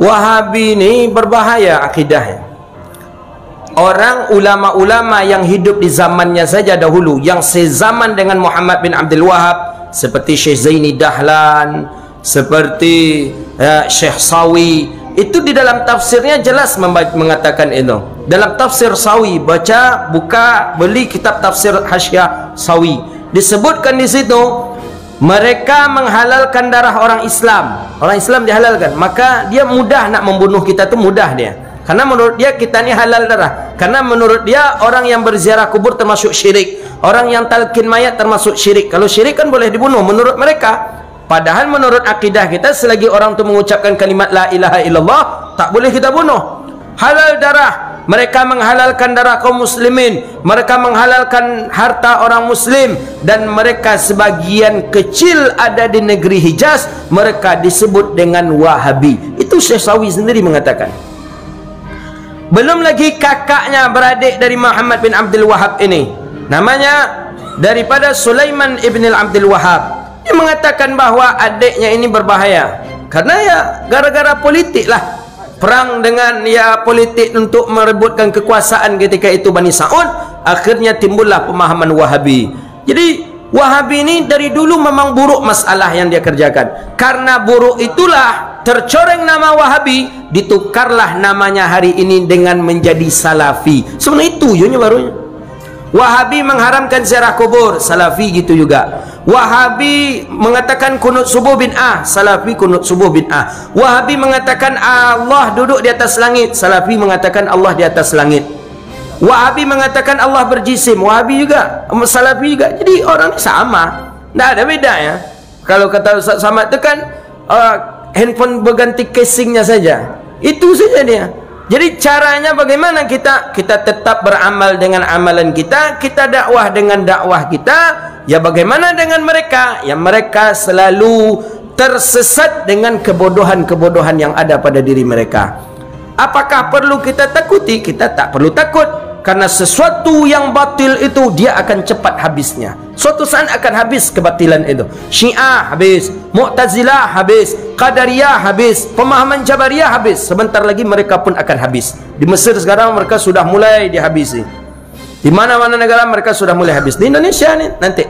Wahabi ni berbahaya akidahnya. Orang ulama-ulama yang hidup di zamannya saja dahulu, yang sezaman dengan Muhammad bin Abdul Wahab, seperti Syekh Zaini Dahlan, seperti Syekh Sawi, itu di dalam tafsirnya jelas mengatakan itu. Dalam tafsir Sawi, buka beli kitab tafsir Hasyiah Sawi, disebutkan di situ mereka menghalalkan darah orang Islam. Orang Islam dihalalkan, maka dia mudah nak membunuh kita, tu mudah dia. Karena menurut dia kita ni halal darah. Karena menurut dia orang yang berziarah kubur termasuk syirik. Orang yang talqin mayat termasuk syirik. Kalau syirik kan boleh dibunuh menurut mereka. Padahal menurut akidah kita, selagi orang tu mengucapkan kalimat la ilaha illallah, tak boleh kita bunuh. Halal darah. Mereka menghalalkan darah kaum muslimin, mereka menghalalkan harta orang muslim, dan mereka sebagian kecil ada di negeri Hijaz, mereka disebut dengan Wahabi. Itu Syekh Sawi sendiri mengatakan. Belum lagi kakaknya beradik dari Muhammad bin Abdul Wahab ini, namanya daripada Sulaiman ibn Abdul Wahab. Dia mengatakan bahawa adiknya ini berbahaya karena ya gara-gara politik lah. Perang dengan politik untuk merebutkan kekuasaan ketika itu Bani Sa'ud, akhirnya timbullah pemahaman Wahabi. Jadi Wahabi ini dari dulu memang buruk masalah yang dia kerjakan. Karena buruk itulah tercoreng nama Wahabi, ditukarlah namanya hari ini dengan menjadi Salafi. Sebenarnya itu ianya barunya. Wahabi mengharamkan ziarah kubur, Salafi gitu juga. Wahabi mengatakan kunut subuh bid'ah, Salafi kunut subuh bid'ah. Wahabi mengatakan Allah duduk di atas langit, Salafi mengatakan Allah di atas langit. Wahabi mengatakan Allah berjisim, Wahabi juga, Salafi juga. Jadi orang ni sama, tak ada beda ya. Kalau kata Ustaz Samad itu kan handphone berganti casingnya saja, itu saja dia. Jadi caranya bagaimana kita tetap beramal dengan amalan kita, kita dakwah dengan dakwah kita. Ya bagaimana dengan mereka? Yang mereka selalu tersesat dengan kebodohan-kebodohan yang ada pada diri mereka. Apakah perlu kita takuti? Kita tak perlu takut. Karena sesuatu yang batil itu dia akan cepat habisnya. Suatu saat akan habis kebatilan itu. Syiah habis, Mu'tazilah habis, Qadariyah habis, pemahaman Jabariyah habis. Sebentar lagi mereka pun akan habis. Di Mesir sekarang mereka sudah mulai dihabisi. Di mana-mana negara mereka sudah mulai habis. Di Indonesia ni nanti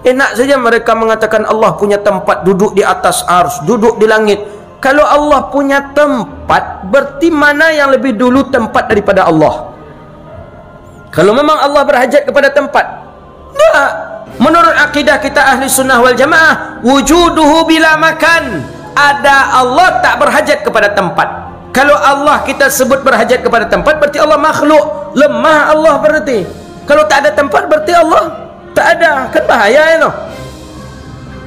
enak saja mereka mengatakan Allah punya tempat duduk di atas ars, duduk di langit. Kalau Allah punya tempat, berarti mana yang lebih dulu tempat daripada Allah? Kalau memang Allah berhajat kepada tempat, tak. Menurut akidah kita ahli sunnah wal jamaah, wujuduhu bila makan. Ada Allah tak berhajat kepada tempat. Kalau Allah kita sebut berhajat kepada tempat, berarti Allah makhluk. Lemah Allah berarti. Kalau tak ada tempat, berarti Allah tak ada. Kan bahaya itu.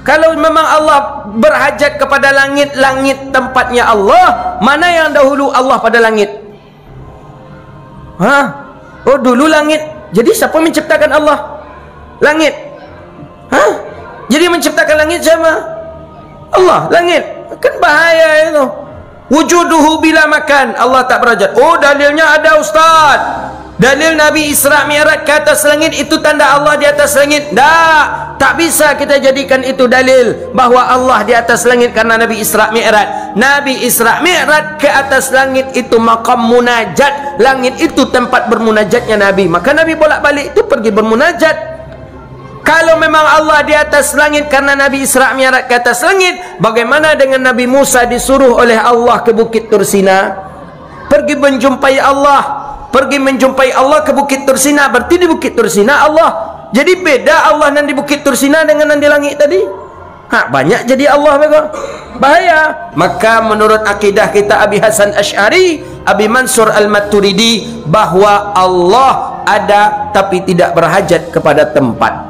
Kalau memang Allah berhajat kepada langit, langit tempatnya Allah, mana yang dahulu Allah pada langit? Oh dulu langit. Jadi siapa menciptakan Allah? Langit. Jadi menciptakan langit siapa? Allah. Langit. Kan bahaya itu. Wujuduhu bila makan. Allah tak berhajat. Oh dalilnya ada ustaz. Dalil Nabi Isra Mi'raj ke atas langit itu tanda Allah di atas langit. Tak bisa kita jadikan itu dalil bahawa Allah di atas langit karena Nabi Isra Mi'raj. Nabi Isra Mi'raj ke atas langit itu maqam munajat. Langit itu tempat bermunajatnya Nabi. Maka Nabi bolak-balik itu pergi bermunajat. Kalau memang Allah di atas langit karena Nabi Isra Mi'raj ke atas langit, bagaimana dengan Nabi Musa disuruh oleh Allah ke Bukit Tursina? Pergi menjumpai Allah. Pergi menjumpai Allah ke Bukit Tursina, berarti di Bukit Tursina Allah. Jadi beda Allah yang di Bukit Tursina dengan yang di langit tadi. Banyak jadi Allah bego. Bahaya. Maka menurut akidah kita Abi Hasan Asy'ari, Abi Mansur Al-Maturidi, bahwa Allah ada tapi tidak berhajat kepada tempat.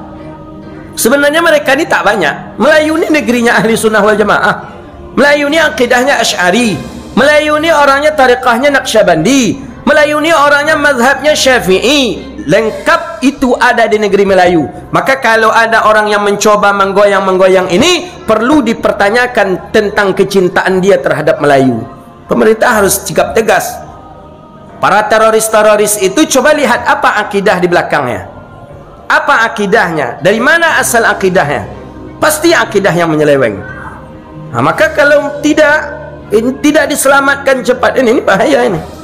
Sebenarnya mereka ni tak banyak. Melayu ni negerinya ahli sunnah wal jamaah. Melayu ni akidahnya Asy'ari. Melayu ni orangnya tariqahnya Naqsyabandi. Melayu ni orangnya mazhabnya Syafi'i. Lengkap itu ada di negeri Melayu. Maka kalau ada orang yang mencoba menggoyang-menggoyang ini, perlu dipertanyakan tentang kecintaan dia terhadap Melayu. Pemerintah harus sikap tegas. Para teroris-teroris itu coba lihat apa akidah di belakangnya. Apa akidahnya? Dari mana asal akidahnya? Pasti akidah yang menyeleweng. Maka kalau tidak, Ini tidak diselamatkan cepat, ini bahaya ini.